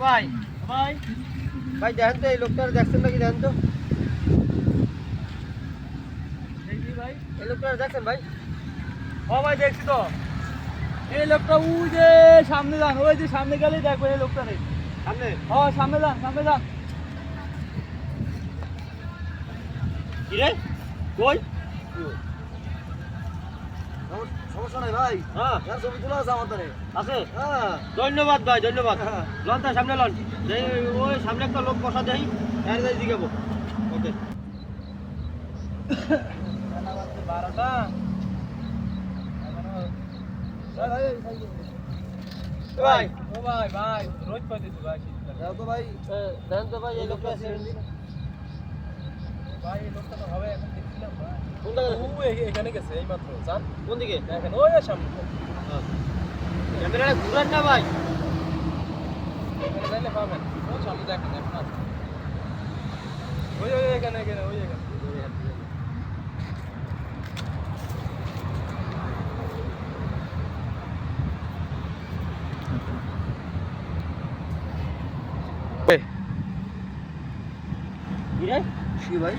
ভাই ভাই ভাই দেখেন তো এই লোকটা দেখছেন নাকি দেখেন তো দেখি ভাই, এই লোকটা দেখছেন ভাই? ও ভাই দেখছি তো। এই লোকটা ওই যে সামনে যান, ওই যে সামনে গেলেই দেখবেন এই লোকটা নেই। সামনে ও সামনে যান, সামনে যান। কি রে কই সমস্যা নাই ভাই। হ্যাঁ ছবি তোলা আছে আমার ধারে আছে। হ্যাঁ ধন্যবাদ ভাই ধন্যবাদ। লন তার সামনে লন ওই সামনে একটা লোক বসা দেই এর যাই জিগাবো। ওকে 12টা ভাই ও ভাই ভাই রোজ পাই দিছি ভাই। দাও তো ভাই দেন তো ভাই এই লোকটা আছে ভাই এই লোকটা তো হবে এখন দেখছিলাম ভাই। কোন জায়গায় ও এখানে গেছে এই মাত্র জান। কোন দিকে দেখেন ওই সামনে। ক্যামেরাটা ঘুরান না ভাই। এখানে যাইলে পাবেন। ও সামনে দেখেন এখন আছে। ওই ওই এখানে এখানে ওই এখানে। কি রে কি ভাই?